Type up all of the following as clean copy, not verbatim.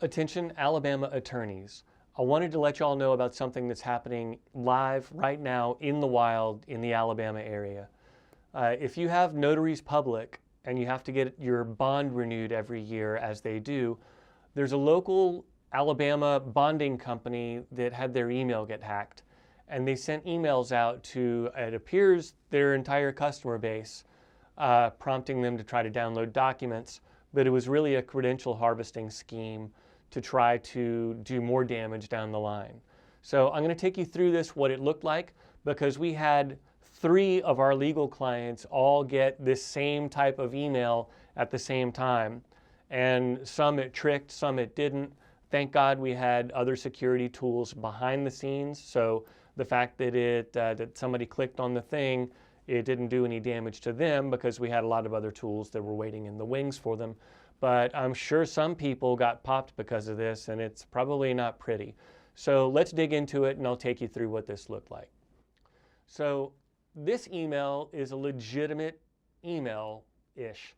Attention Alabama attorneys. I wanted to let y'all know about something that's happening live right now in the wild in the Alabama area. If you have Notaries Public and you have to get your bond renewed every year as they do, there's a local Alabama bonding company that had their email get hacked. And they sent emails out to, it appears, their entire customer base, prompting them to try to download documents. But it was really a credential harvesting scheme to try to do more damage down the line. So I'm going to take you through this, what it looked like, because we had 3 of our legal clients all get this same type of email at the same time. And some it tricked, some it didn't. Thank God we had other security tools behind the scenes. So the fact that that somebody clicked on the thing, it didn't do any damage to them because we had a lot of other tools that were waiting in the wings for them. But I'm sure some people got popped because of this, and it's probably not pretty. So let's dig into it, and I'll take you through what this looked like. So this email is a legitimate email-ish.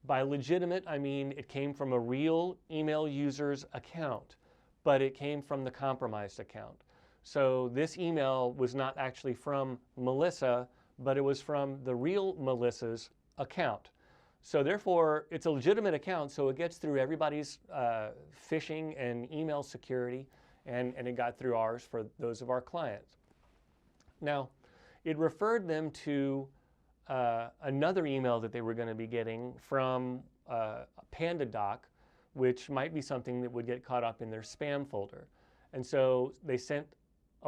By legitimate, I mean it came from a real email user's account, but it came from the compromised account. So this email was not actually from Melissa, but it was from the real Melissa's account. So therefore, it's a legitimate account, so it gets through everybody's phishing and email security, and it got through ours for those of our clients. Now, it referred them to another email that they were going to be getting from PandaDoc, which might be something that would get caught up in their spam folder. And so they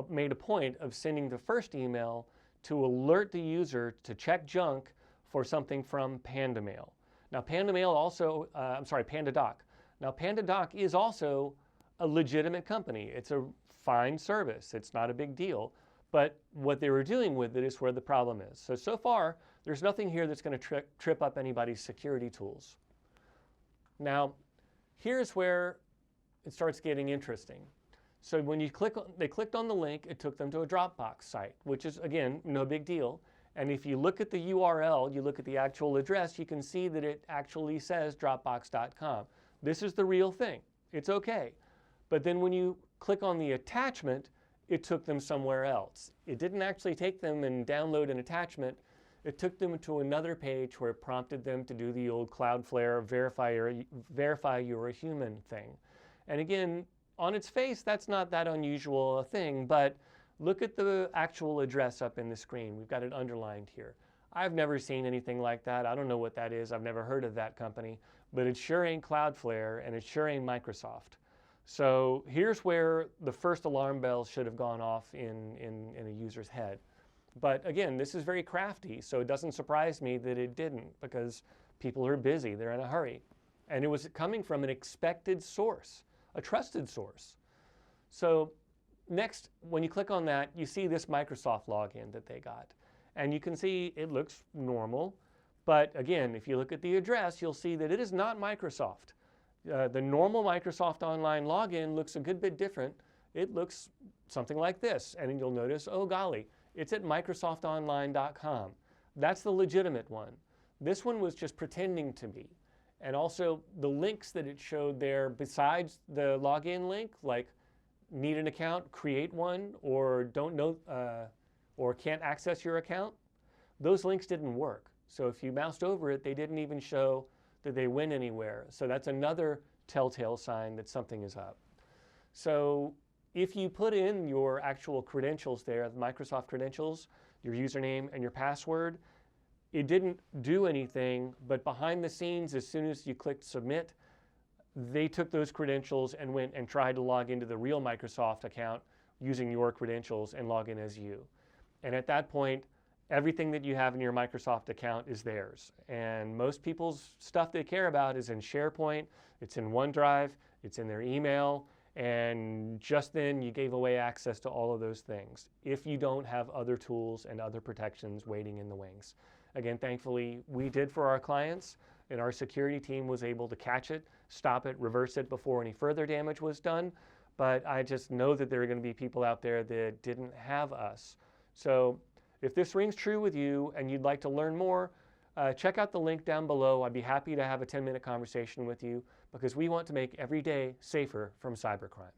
made a point of sending the first email to alert the user to check junk for something from PandaMail. Now PandaDoc. Now PandaDoc is also a legitimate company. It's a fine service. It's not a big deal. But what they were doing with it is where the problem is. So far, there's nothing here that's going to trip up anybody's security tools. Now, here's where it starts getting interesting. So when they clicked on the link, it took them to a Dropbox site, which is, again, no big deal. And if you look at the URL, you look at the actual address, you can see that it actually says dropbox.com. This is the real thing. It's okay. But then when you click on the attachment, it took them somewhere else. It didn't actually take them and download an attachment. It took them to another page where it prompted them to do the old Cloudflare verify you're a human thing. And again, on its face, that's not that unusual a thing, but look at the actual address up in the screen. We've got it underlined here. I've never seen anything like that. I don't know what that is. I've never heard of that company, but it sure ain't Cloudflare and it sure ain't Microsoft. So here's where the first alarm bells should have gone off in a user's head. But again, this is very crafty, so it doesn't surprise me that it didn't, because people are busy, they're in a hurry. And it was coming from an expected source, a trusted source. So next, when you click on that, you see this Microsoft login that they got. And you can see it looks normal. But again, if you look at the address, you'll see that it is not Microsoft. The normal Microsoft Online login looks a good bit different. It looks something like this. And you'll notice, oh golly, it's at microsoftonline.com. That's the legitimate one. This one was just pretending to be. And also the links that it showed there besides the login link, like need an account, create one, or don't know, or can't access your account, those links didn't work. So if you moused over it, they didn't even show that they went anywhere. So that's another telltale sign that something is up. So if you put in your actual credentials there, the Microsoft credentials, your username and your password, it didn't do anything, but behind the scenes, as soon as you clicked submit, they took those credentials and went and tried to log into the real Microsoft account using your credentials and log in as you. And at that point, everything that you have in your Microsoft account is theirs. And most people's stuff they care about is in SharePoint, it's in OneDrive, it's in their email, and just then you gave away access to all of those things if you don't have other tools and other protections waiting in the wings. Again, thankfully, we did for our clients, and our security team was able to catch it, stop it, reverse it before any further damage was done. But I just know that there are going to be people out there that didn't have us. So if this rings true with you and you'd like to learn more, check out the link down below. I'd be happy to have a 10-minute conversation with you. because we want to make every day safer from cybercrime.